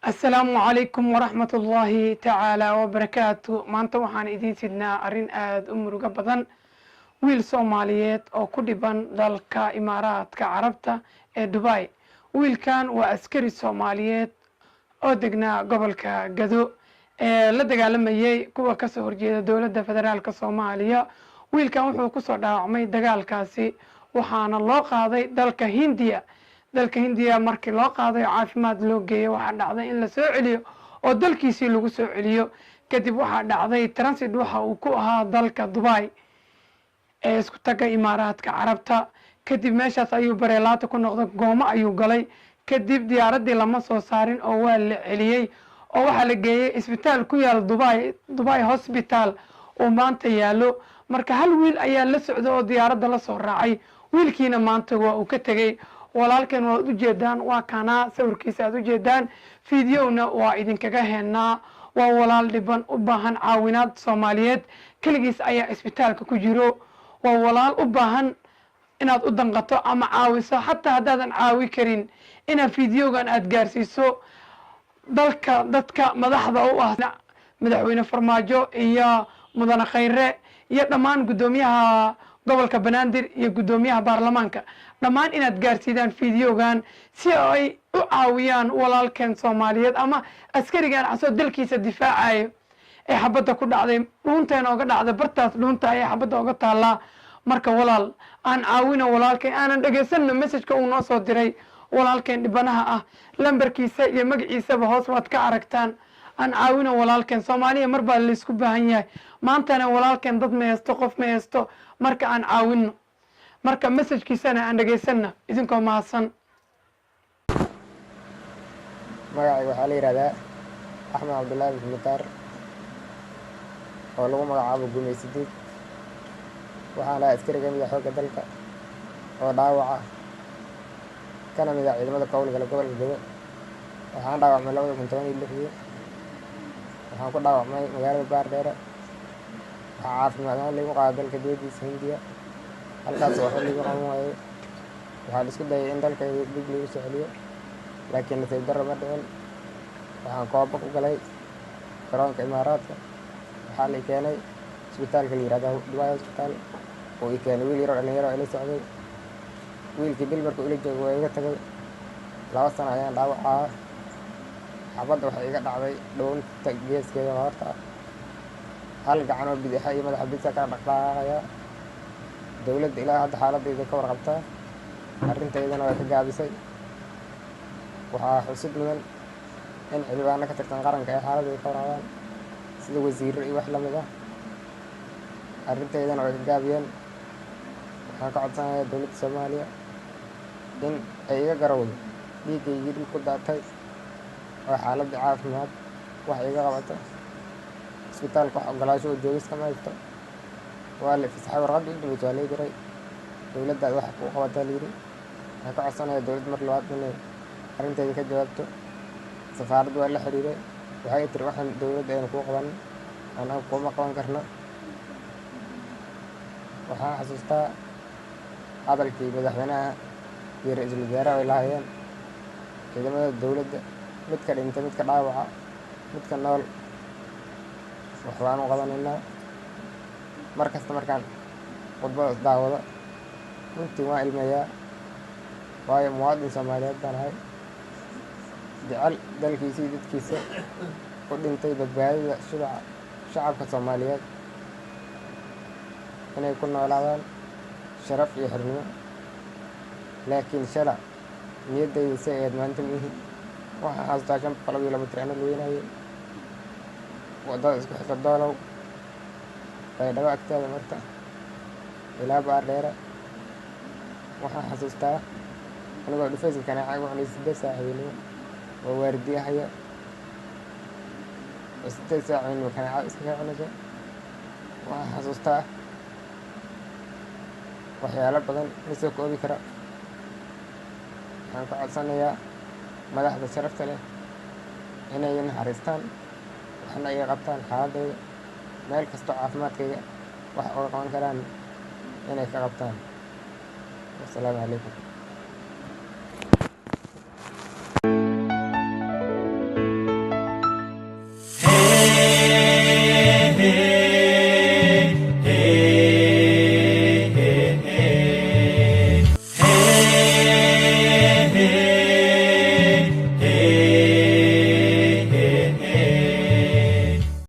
السلام عليكم ورحمة الله تعالى وبركاته. maanta waxaan idiin sidnaa arrin aad u murugo badan. wiil Soomaaliyeed oo ku dhiban dalka Imaaraadka Carabta ee Dubai. wiilkan waa askari Soomaaliyeed oo degnaa gobolka Gado ee la dagaalamayay kuwa ka soo horjeeda dowladda federaalka Soomaaliya. wiilkan wuxuu ku soo dhaawacmay dagaalkaasi waxaana loo qaaday dalka Hindiya. markii loo qaaday caafimaad loo geeyay waxaa dhacday in la soo celiyo oo dalkiisii lagu soo celiyo. kadib waxaa dhacday transit waxa uu ku ahaa dalka Dubai ee isku taga Imaaraadka Carabta. kadib meeshaas ayuu bareelaata ku noqday, goomo ayuu galay. kadib diyaaradii lama soo saarin oo waa la celiyey oo waxaa la geeyay isbitaal ku yaal Dubai Hospital oo maanta yaalo. marka hal wiil ayaa la socda oo diyaaradda la soo raacay, wiilkiina maanta waa uu ka tegey. walaalkeen waad u jeedaan, waa kana sawirkiisa aad u jeedaan, fiidiyowna waa idinkaga heenaa. waa walaal dhiban u baahan caawinaad Soomaaliyeed, keligiis ayaa isbitaalka ku jiro. waa walaal u baahan inaad u danqato ama caawiso, xataa haddaadan caawi karin inaad fiidiyowgan aad gaarsiiso dadka madaxda u ah, madaxweyne Farmaajo iyo mudane Khayre iyo dhammaan gudoomiyaha gobolka Banaadir iyo gudoomiyaha baarlamaanka, dhammaan inaad gaarsiidaan fiidiyowgan si ay u caawiyaan walaalkeen Soomaaliyeed ama askarigan casoo dalkiisa difaacayo ee xabadda ku dhacday, dhuunteena oga dhacday, bartaas dhuunta ayaa xabadda oga taallaa. marka walaal aan caawino walaalkeen, aanan dhegaysanno messajka uu noo soo diray walaalkeen dhibanaha ah. lambarkiisa iyo magaciisaba hoos waad ka aragtaan. aan caawino walaalkeen. Soomaaliya mar baa laysku baahan yahay, maantana walaalkeen dad ma haysto, qof ma haysto. marka aan caawino, marka messajkiisana aan dhegaysanno idinkoo mahadsan. magacayga waxaa la yidhahdaa axmed cabdullaahi mutaar oo lagu magacaabo gumaysidiid. waxaan lahaa askari ka mid a xoogga dalka oo dhaawaca kana mid a ciidamada kowlgala gobolka Gado. waxaan dhaawacmay 2016. waxaan ku dhaawacmay magaalada Baardheere. waxaa caafimaad ahaan lagu qaaday dalka dibadiisa Hindiya, halkaas oo xilli lagu qaban waayay. waxaa la isku dayay in dalka dib lagu soo celiyo, laakiin nasiib darro ma dhicin. waxaan koobo ku galay garoonka Imaaraadka. waxaa la keenay isbitaalka la yidhahdo Dubai Hospital oo i keenay wiil yaro dhalinyaro ila socday. wiilkii bil markuu ila joogay waa iga tagay. 2 sano ayaan dhaawacaa. xabadda waxay iga dhacday dhuunta geeskeeda horta ah. hal gacan oo bidaxa iyo madaxa bidsa kala dhaqdhaqaaqaya. dowladda ilaa hadda xaaladayda ka warqabtaa, arrintaydana way ka gaabisay. waxaa xusid mudan in xildhibaano ka tirsan qaranka ay xaaladayda ka warqabaan sida wasiirro iyo wax la mid ah. arrintaydana way ka gaabiyeen. waxaan ka codsanayaa dowladda Soomaaliya in ay iga garawdo dhiiggaygii dhul ku daatay oo xaaladda caafimaad wax iga qabato. isbitaalka wax ogolaasho oo joogis kama haysto. waa la fasaxay, warqadda u dambaysa waa la diray. dowladdaad wax ku qabataa la yidhi. waxaan ka codsanayaa dowladda mar labaad inay arrintayda ka jawaabto. safaaradda waa la xiriiray, waxay tiri waxaan dowladda ayna kuu qabanin annaga kuma qaban karno. waxaan xasuustaa hadalkii madaxweynaha iyo ra-iisul wasaaraha ay lahaayeen ciidamada dowladda, midka dhintay, midka dhaawaca, midka nool wax baanu qabanaynaa. mar kasta markaan khudbada isdaawado runtii waan ilmeeyaa, waayo muwaadin Soomaaliyeed baan ahay, jecel dalkiisa iyo dadkiisa, u dhintay badbaadada shacabka Soomaaliyeed inay ku noolaadaan sharaf iyo xornimo. laakiin shala niyaddayda si ahayd maanta mihi. waxaan xasuustaa 5 kilomitir ana lugeynayay waddada isku xirta Doolow Baydhabo agteeda marta ilaa Baardheere. waxaan xasuustaa anigoo dhufayska kaneeca ugu cunay 8 saac habeenimo oo waardiyahaya oo 8 saac habeenimo kaneeca iskaga cunaysa. waxaan xasuustaa waxyaalo badan ma soo koobi kara. waxaan ka codsanayaa madaxda sharafta leh inay naxariistaan, waxna iga qabtaan xaaladayda. meel kastoo caafimaadkayga wax uga qaban karaan inay ka qabtaan. wassalaamu calaykum.